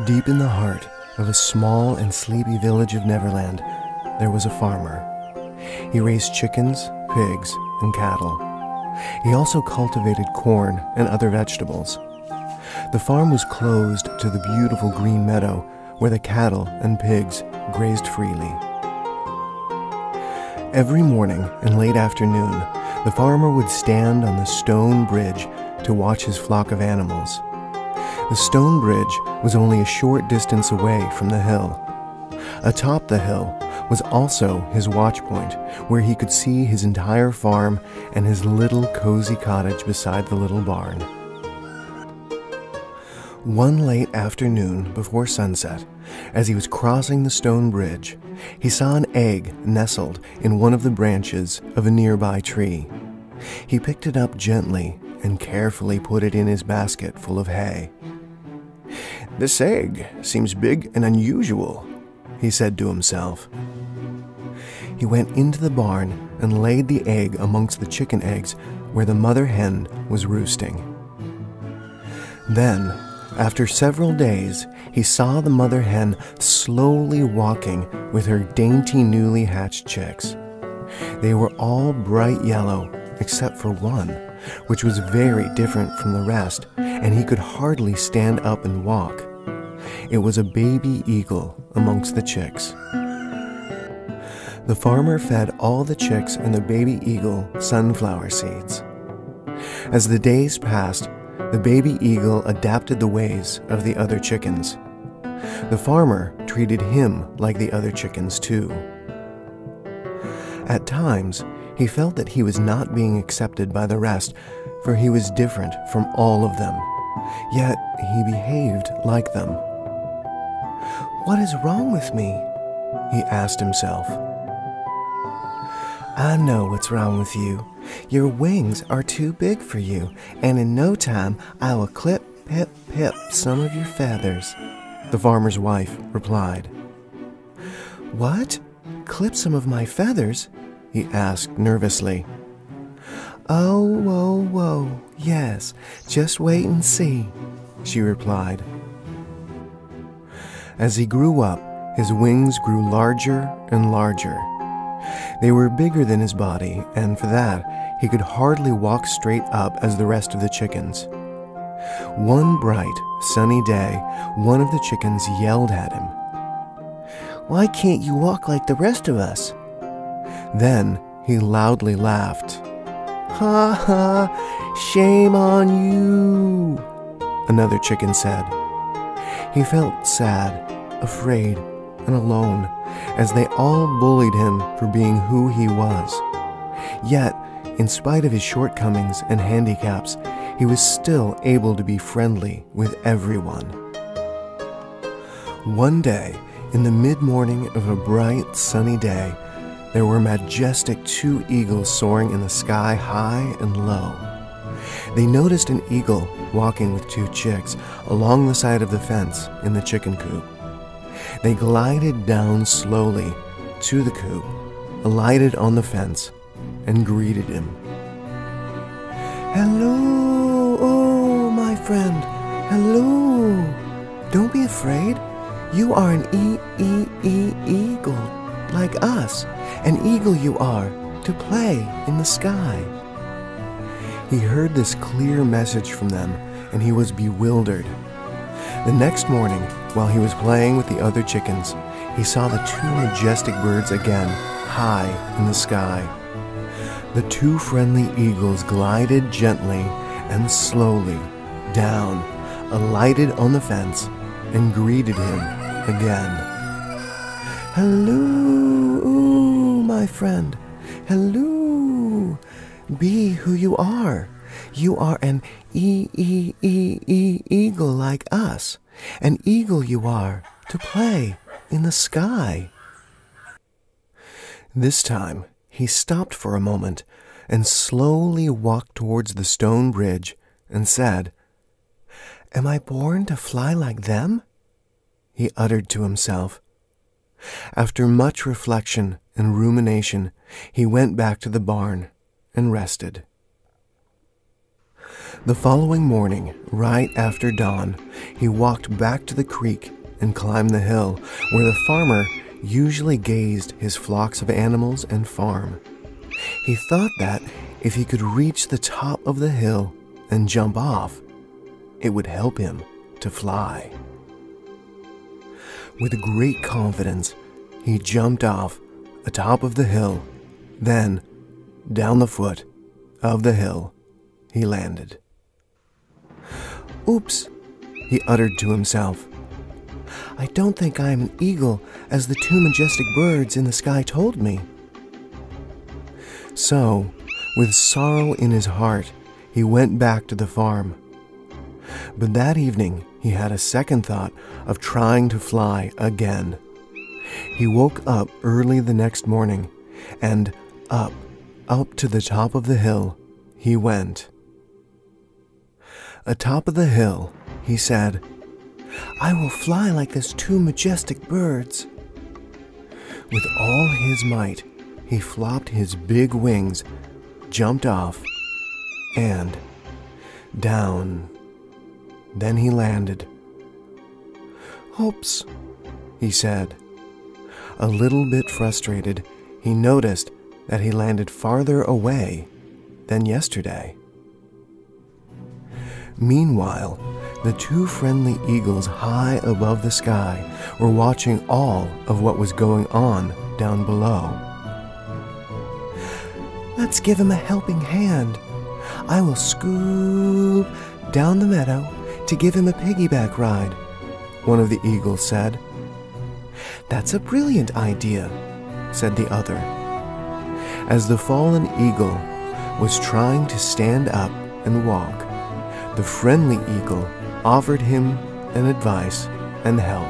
Deep in the heart of a small and sleepy village of Neverland, there was a farmer. He raised chickens, pigs, and cattle. He also cultivated corn and other vegetables. The farm was closed to the beautiful green meadow where the cattle and pigs grazed freely. Every morning and late afternoon, the farmer would stand on the stone bridge to watch his flock of animals. The stone bridge was only a short distance away from the hill. Atop the hill was also his watch point, where he could see his entire farm and his little cozy cottage beside the little barn. One late afternoon before sunset, as he was crossing the stone bridge, he saw an egg nestled in one of the branches of a nearby tree. He picked it up gently and carefully put it in his basket full of hay. "This egg seems big and unusual," he said to himself. He went into the barn and laid the egg amongst the chicken eggs where the mother hen was roosting. Then, after several days, he saw the mother hen slowly walking with her dainty newly hatched chicks. They were all bright yellow except for one, which was very different from the rest, and he could hardly stand up and walk. It was a baby eagle amongst the chicks. The farmer fed all the chicks and the baby eagle sunflower seeds. As the days passed, the baby eagle adapted the ways of the other chickens. The farmer treated him like the other chickens too. At times, he felt that he was not being accepted by the rest, for he was different from all of them. Yet he behaved like them. "What is wrong with me?" he asked himself. "I know what's wrong with you. Your wings are too big for you, and in no time I will clip, pip, pip some of your feathers," the farmer's wife replied. "What? Clip some of my feathers?" he asked nervously. "Oh, whoa, yes, just wait and see," she replied. As he grew up, his wings grew larger and larger. They were bigger than his body, and for that, he could hardly walk straight up as the rest of the chickens. One bright, sunny day, one of the chickens yelled at him. "Why can't you walk like the rest of us?" Then he loudly laughed. "Ha ha, shame on you," another chicken said. He felt sad, afraid, and alone, as they all bullied him for being who he was. Yet, in spite of his shortcomings and handicaps, he was still able to be friendly with everyone. One day, in the mid-morning of a bright, sunny day, there were majestic two eagles soaring in the sky high and low. They noticed an eagle walking with two chicks along the side of the fence in the chicken coop. They glided down slowly to the coop, alighted on the fence, and greeted him. "Hello, oh, my friend, hello. Don't be afraid. You are an eagle, like us. An eagle you are, to play in the sky." He heard this clear message from them, and he was bewildered. The next morning, while he was playing with the other chickens, he saw the two majestic birds again, high in the sky. The two friendly eagles glided gently and slowly down, alighted on the fence, and greeted him again. "Hello, my friend. Hello. Be who you are. You are an eagle like us. An eagle you are, to play in the sky." This time, he stopped for a moment and slowly walked towards the stone bridge and said, "Am I born to fly like them?" he uttered to himself. After much reflection and rumination, he went back to the barn and rested. The following morning, right after dawn, he walked back to the creek and climbed the hill where the farmer usually grazed his flocks of animals and farm. He thought that if he could reach the top of the hill and jump off, it would help him to fly. With great confidence, he jumped off atop of the hill. Then, down the foot of the hill, he landed. "Oops," he uttered to himself. "I don't think I am an eagle as the two majestic birds in the sky told me." So, with sorrow in his heart, he went back to the farm. But that evening, he had a second thought of trying to fly again. He woke up early the next morning, and up to the top of the hill he went. Atop of the hill, he said, "I will fly like those two majestic birds." With all his might, he flopped his big wings, jumped off, and down. Then he landed. "Oops," he said. A little bit frustrated, he noticed that he landed farther away than yesterday. Meanwhile, the two friendly eagles high above the sky were watching all of what was going on down below. "Let's give him a helping hand. I will scoop down the meadow to give him a piggyback ride," one of the eagles said. "That's a brilliant idea," said the other. As the fallen eagle was trying to stand up and walk, the friendly eagle offered him an advice and help.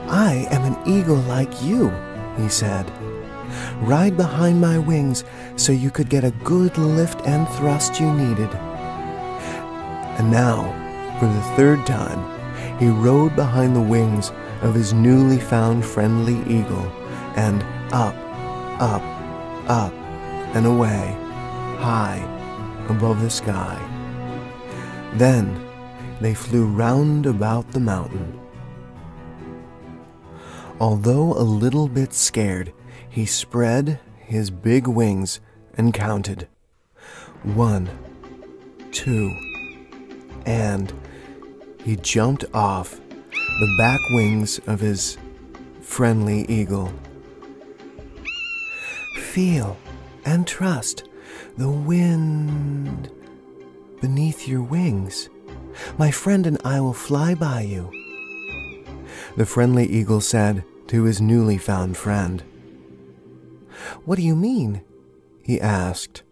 "I am an eagle like you," he said. "Ride behind my wings so you could get a good lift and thrust you needed." And now, for the third time, he rode behind the wings of his newly found friendly eagle, and up, up, up, and away, high above the sky. Then they flew round about the mountain. Although a little bit scared, he spread his big wings and counted. 1, 2, and he jumped off the back wings of his friendly eagle. "Feel and trust the wind beneath your wings. My friend and I will fly by you," the friendly eagle said to his newly found friend. "What do you mean?" he asked.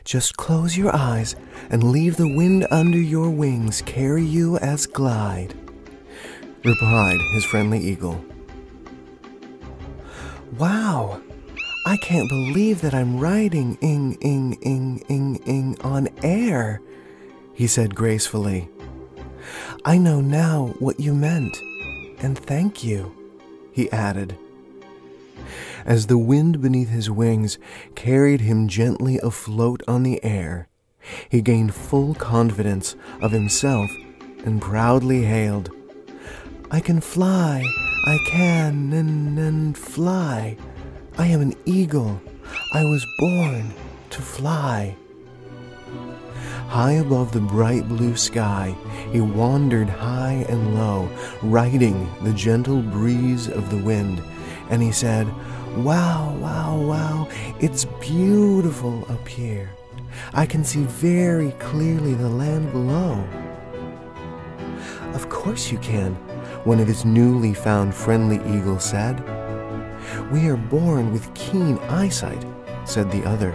"Just close your eyes and leave the wind under your wings carry you as glide," replied his friendly eagle. "Wow! I can't believe that I'm riding on air," he said gracefully. "I know now what you meant, and thank you," he added. As the wind beneath his wings carried him gently afloat on the air, he gained full confidence of himself and proudly hailed, "I can fly, I can and fly. I am an eagle. I was born to fly." High above the bright blue sky, he wandered high and low, riding the gentle breeze of the wind, and he said, "Wow, wow, wow, it's beautiful up here. I can see very clearly the land below." "Of course you can," one of his newly found friendly eagles said. "We are born with keen eyesight," said the other.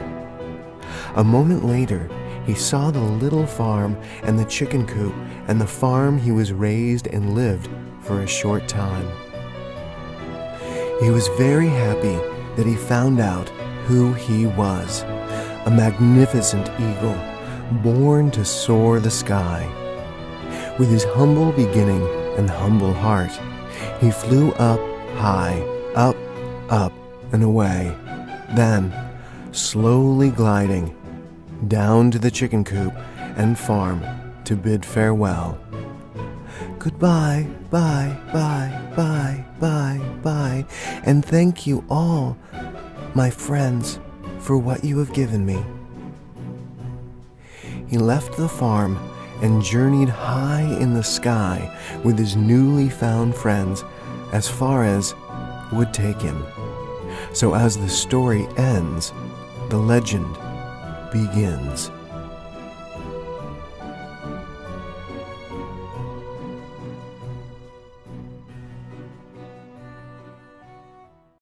A moment later, he saw the little farm and the chicken coop and the farm he was raised and lived for a short time. He was very happy that he found out who he was, a magnificent eagle, born to soar the sky. With his humble beginning and humble heart, he flew up high, up, up, and away. Then, slowly gliding, down to the chicken coop and farm to bid farewell. Goodbye, bye, bye, bye, bye, bye, and thank you all, my friends, for what you have given me. He left the farm and journeyed high in the sky with his newly found friends as far as would take him. So as the story ends, the legend begins.